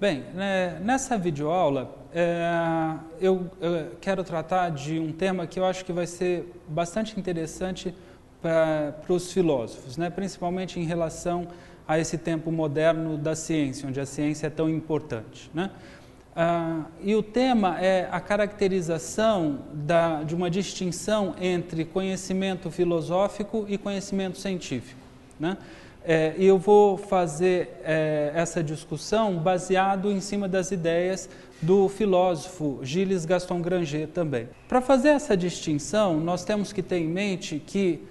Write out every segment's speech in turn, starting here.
Bem, nessa videoaula eu quero tratar de um tema que eu acho que vai ser bastante interessante para os filósofos, principalmente em relação a esse tempo moderno da ciência, onde a ciência é tão importante. E o tema é a caracterização de uma distinção entre conhecimento filosófico e conhecimento científico. E eu vou fazer essa discussão baseado em cima das ideias do filósofo Gilles Gaston Granger também. Para fazer essa distinção, nós temos que ter em mente que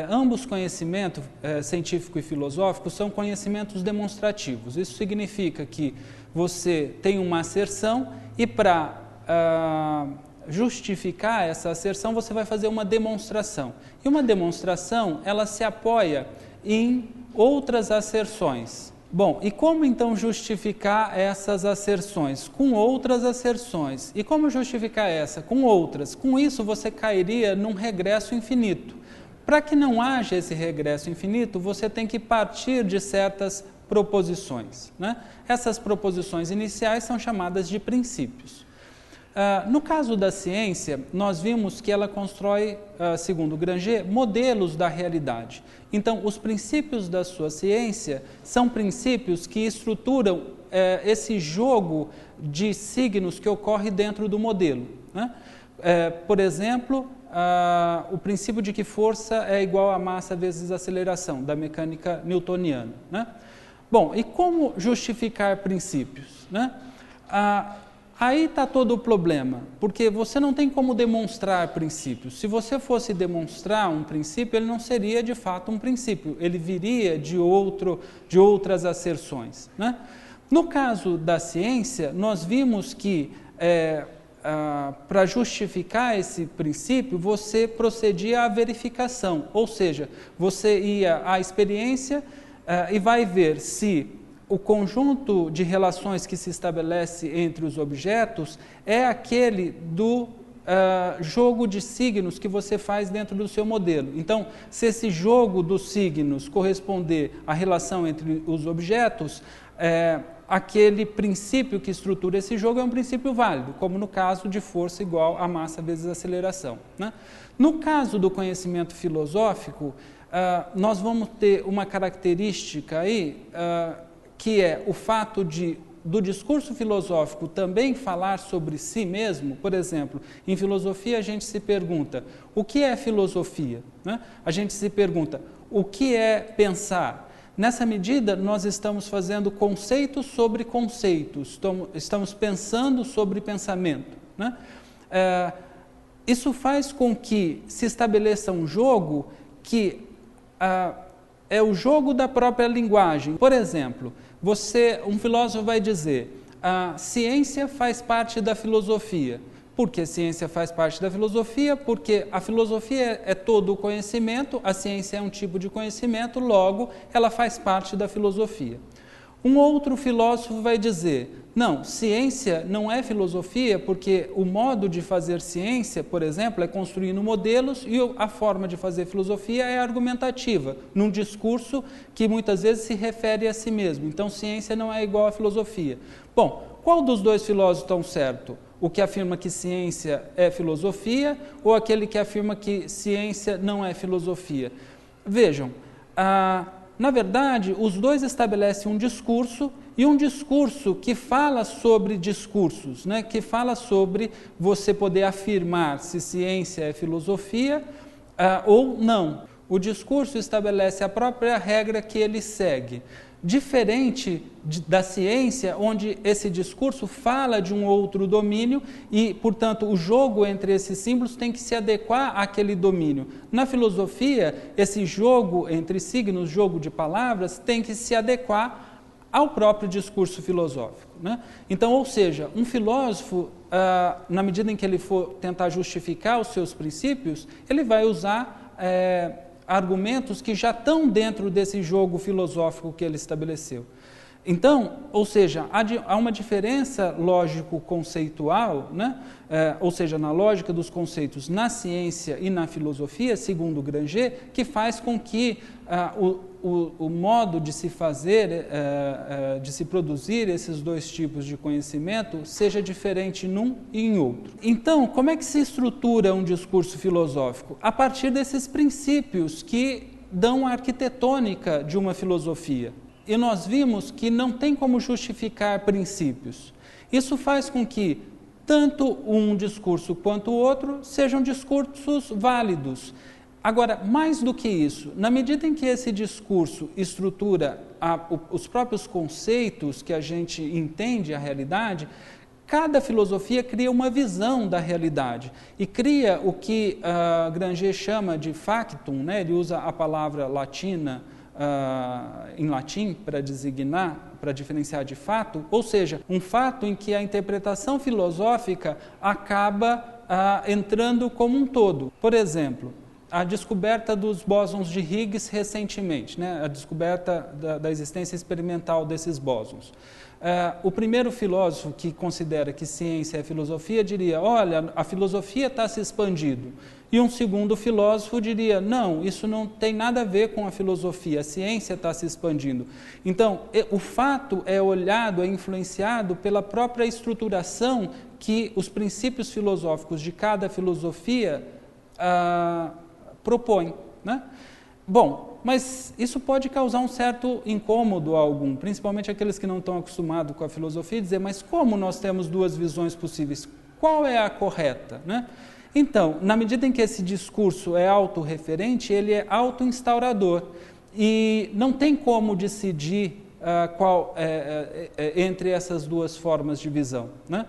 ambos conhecimentos, científico e filosófico, são conhecimentos demonstrativos. Isso significa que você tem uma asserção e para justificar essa asserção você vai fazer uma demonstração. E uma demonstração, ela se apoia em outras asserções. Bom, e como então justificar essas asserções? Com outras asserções. E como justificar essa? Com outras. Com isso você cairia num regresso infinito. Para que não haja esse regresso infinito, você tem que partir de certas proposições. Essas proposições iniciais são chamadas de princípios. No caso da ciência, nós vimos que ela constrói, segundo Granger, modelos da realidade. Então, os princípios da sua ciência são princípios que estruturam esse jogo de signos que ocorre dentro do modelo. Por exemplo, o princípio de que força é igual a massa vezes aceleração, da mecânica newtoniana. Bom, e como justificar princípios? Aí está todo o problema, porque você não tem como demonstrar princípios. Se você fosse demonstrar um princípio, ele não seria de fato um princípio, ele viria de outras asserções. No caso da ciência, nós vimos que para justificar esse princípio, você procedia à verificação, ou seja, você ia à experiência e vai ver se o conjunto de relações que se estabelece entre os objetos é aquele do jogo de signos que você faz dentro do seu modelo. Então, se esse jogo dos signos corresponder à relação entre os objetos, aquele princípio que estrutura esse jogo é um princípio válido, como no caso de força igual a massa vezes aceleração. No caso do conhecimento filosófico, nós vamos ter uma característica aí, que é o fato do discurso filosófico também falar sobre si mesmo. Por exemplo, em filosofia a gente se pergunta, o que é filosofia? A gente se pergunta, o que é pensar? Nessa medida, nós estamos fazendo conceitos sobre conceitos, estamos pensando sobre pensamento. Isso faz com que se estabeleça um jogo que é o jogo da própria linguagem. Por exemplo, um filósofo vai dizer, a ciência faz parte da filosofia. Por que ciência faz parte da filosofia? Porque a filosofia é todo o conhecimento, a ciência é um tipo de conhecimento, logo ela faz parte da filosofia. Um outro filósofo vai dizer, não, ciência não é filosofia porque o modo de fazer ciência, por exemplo, é construindo modelos e a forma de fazer filosofia é argumentativa, num discurso que muitas vezes se refere a si mesmo. Então, ciência não é igual à filosofia. Bom, qual dos dois filósofos estão certo? O que afirma que ciência é filosofia ou aquele que afirma que ciência não é filosofia? Vejam, na verdade, os dois estabelecem um discurso e um discurso que fala sobre discursos, que fala sobre você poder afirmar se ciência é filosofia ou não. O discurso estabelece a própria regra que ele segue. Diferente da ciência, onde esse discurso fala de um outro domínio e, portanto, o jogo entre esses símbolos tem que se adequar àquele domínio. Na filosofia, esse jogo entre signos, jogo de palavras, tem que se adequar ao próprio discurso filosófico. Então, ou seja, um filósofo, na medida em que ele for tentar justificar os seus princípios, ele vai usar argumentos que já estão dentro desse jogo filosófico que ele estabeleceu. Então, ou seja, há uma diferença lógico-conceitual, né? Ou seja, na lógica dos conceitos na ciência e na filosofia, segundo Granger, que faz com que o modo de se fazer, de se produzir esses dois tipos de conhecimento seja diferente num e em outro. Então, como é que se estrutura um discurso filosófico? A partir desses princípios que dão a arquitetônica de uma filosofia. E nós vimos que não tem como justificar princípios. Isso faz com que tanto um discurso quanto o outro sejam discursos válidos. Agora, mais do que isso, na medida em que esse discurso estrutura os próprios conceitos que a gente entende a realidade, cada filosofia cria uma visão da realidade e cria o que Granger chama de factum, né? Ele usa a palavra latina em latim para designar, para diferenciar de fato, ou seja, um fato em que a interpretação filosófica acaba entrando como um todo. Por exemplo, a descoberta dos bósons de Higgs recentemente, né? A descoberta da existência experimental desses bósons. O primeiro filósofo que considera que ciência é filosofia diria, olha, a filosofia está se expandindo. E um segundo filósofo diria, não, isso não tem nada a ver com a filosofia, a ciência está se expandindo. Então, o fato é olhado, é influenciado pela própria estruturação que os princípios filosóficos de cada filosofia propõem, né? Bom, mas isso pode causar um certo incômodo a algum, principalmente aqueles que não estão acostumados com a filosofia, dizer, mas como nós temos duas visões possíveis? Qual é a correta, né? Então, na medida em que esse discurso é autorreferente, ele é autoinstaurador e não tem como decidir qual entre essas duas formas de visão, né?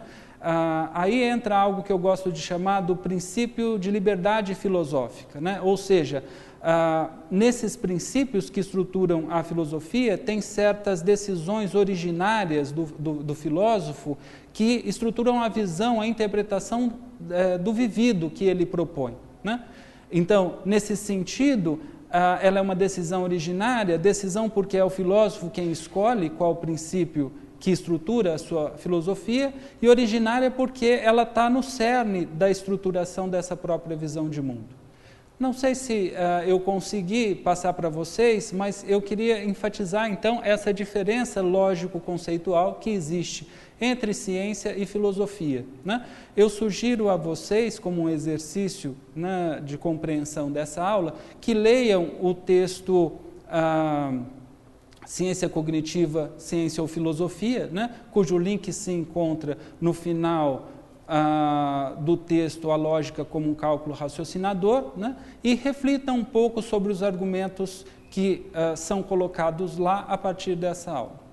Aí entra algo que eu gosto de chamar do princípio de liberdade filosófica, né? Ou seja, nesses princípios que estruturam a filosofia, tem certas decisões originárias do filósofo que estruturam a visão, a interpretação do vivido que ele propõe, né? Então, nesse sentido, ela é uma decisão originária, decisão porque é o filósofo quem escolhe qual princípio que estrutura a sua filosofia, e originária porque ela está no cerne da estruturação dessa própria visão de mundo. Não sei se eu consegui passar para vocês, mas eu queria enfatizar, então, essa diferença lógico-conceitual que existe entre ciência e filosofia, né? Eu sugiro a vocês, como um exercício, né, de compreensão dessa aula, que leiam o texto Ciência Cognitiva, Ciência ou Filosofia, né, cujo link se encontra no final do texto A Lógica como um Cálculo Raciocinador, né, e reflitam um pouco sobre os argumentos que são colocados lá a partir dessa aula.